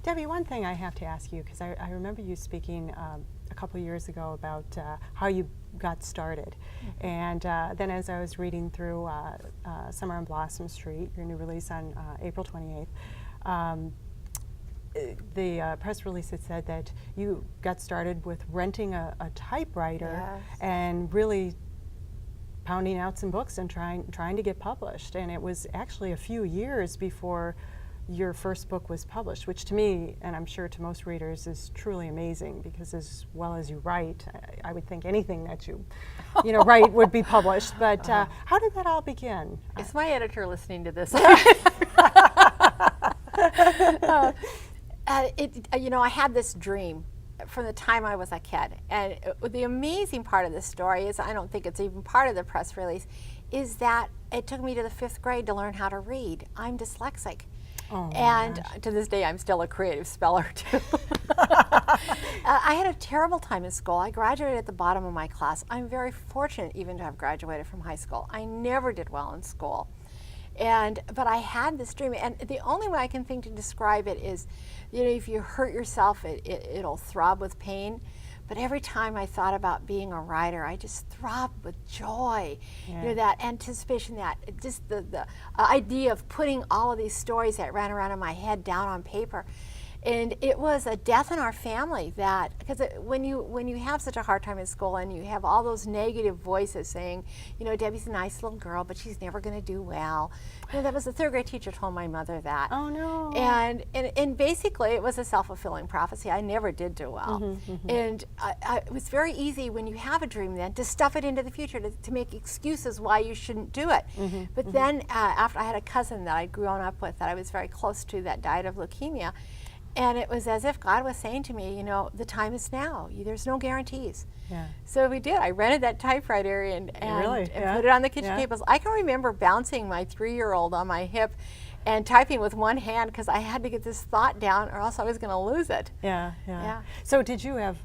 Debbie, one thing I have to ask you, because I remember you speaking a couple years ago about how you got started. And then as I was reading through Summer on Blossom Street, your new release on April 28th, the press release had said that you got started with renting a typewriter and really pounding out some books and trying to get published. And it was actually a few years before your first book was published, which to me, and I'm sure to most readers, is truly amazing, because as well as you write, I would think anything that you write would be published. But how did that all begin? Is my editor listening to this? I had this dream from the time I was a kid, and the amazing part of this story is, I don't think it's even part of the press release, is that it took me to the 5th grade to learn how to read. I'm dyslexic. Oh, and to this day, I'm still a creative speller, too. I had a terrible time in school. I graduated at the bottom of my class. I'm very fortunate even to have graduated from high school. I never did well in school. But I had this dream, and the only way I can think to describe it is, if you hurt yourself, it'll throb with pain. But every time I thought about being a writer, I just throbbed with joy. Yeah. That anticipation, that just the idea of putting all of these stories that ran around in my head down on paper. And it was a death in our family, that because when you have such a hard time in school and you have all those negative voices saying, Debbie's a nice little girl, but she's never going to do well. That was the 3rd grade teacher told my mother that. Oh no! And basically it was a self-fulfilling prophecy. I never did do well, and it was very easy when you have a dream then to stuff it into the future, to make excuses why you shouldn't do it. But then after, I had a cousin that I'd grown up with that I was very close to that died of leukemia. And it was as if God was saying to me, the time is now. There's no guarantees. Yeah. So we did. I rented that typewriter and Really? put it on the kitchen tables. I can remember bouncing my 3-year-old on my hip and typing with one hand, because I had to get this thought down or else I was going to lose it. Yeah. So did you have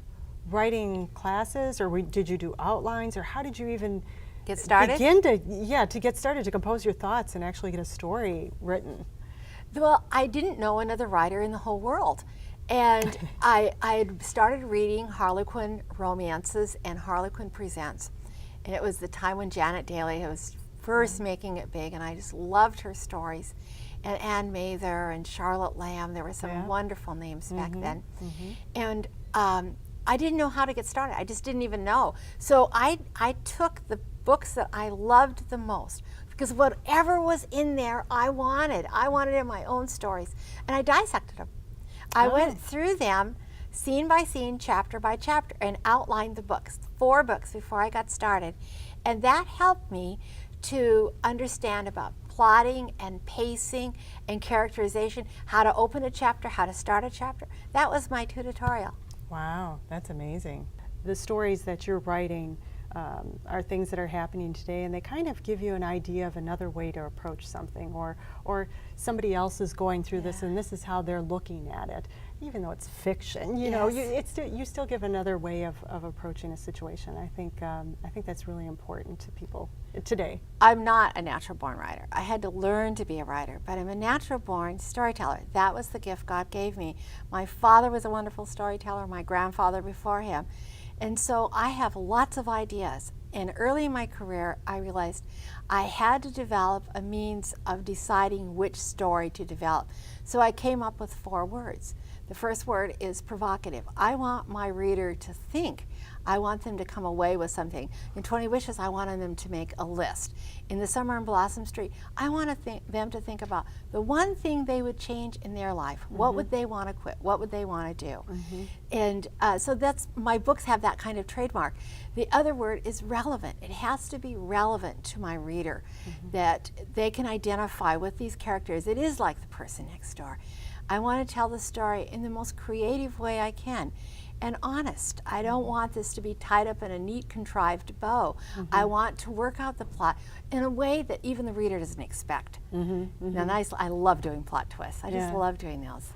writing classes, or did you do outlines, or how did you even Get started? begin to get started to compose your thoughts and actually get a story written? Well, I didn't know another writer in the whole world. And I had started reading Harlequin romances and Harlequin Presents. And it was the time when Janet Daly was first making it big, and I just loved her stories. And Anne Mather and Charlotte Lamb, there were some wonderful names back then. And I didn't know how to get started. I just didn't even know. So I took the books that I loved the most, because whatever was in there, I wanted in my own stories, and I dissected them. I went through them scene by scene, chapter by chapter, and outlined the books, 4 books before I got started. And that helped me to understand about plotting and pacing and characterization, how to open a chapter, how to start a chapter. That was my tutorial. Wow, that's amazing. The stories that you're writing are things that are happening today, and they kind of give you an idea of another way to approach something, or somebody else is going through this, and this is how they're looking at it. Even though it's fiction, you still give another way of approaching a situation. I think that's really important to people today. I'm not a natural-born writer. I had to learn to be a writer, but I'm a natural-born storyteller. That was the gift God gave me. My father was a wonderful storyteller, my grandfather before him. And so I have lots of ideas. And early in my career, I realized I had to develop a means of deciding which story to develop. So I came up with 4 words. The first word is provocative. I want my reader to think. I want them to come away with something. In 20 Wishes, I wanted them to make a list. In The Summer on Blossom Street, I want them to think about the one thing they would change in their life. What would they want to quit? What would they want to do? And so my books have that kind of trademark. The other word is relevant. It has to be relevant to my reader, that they can identify with these characters. It is like the person next door. I want to tell the story in the most creative way I can, and honest. I don't want this to be tied up in a neat, contrived bow. I want to work out the plot in a way that even the reader doesn't expect. Now, I love doing plot twists. I just love doing those.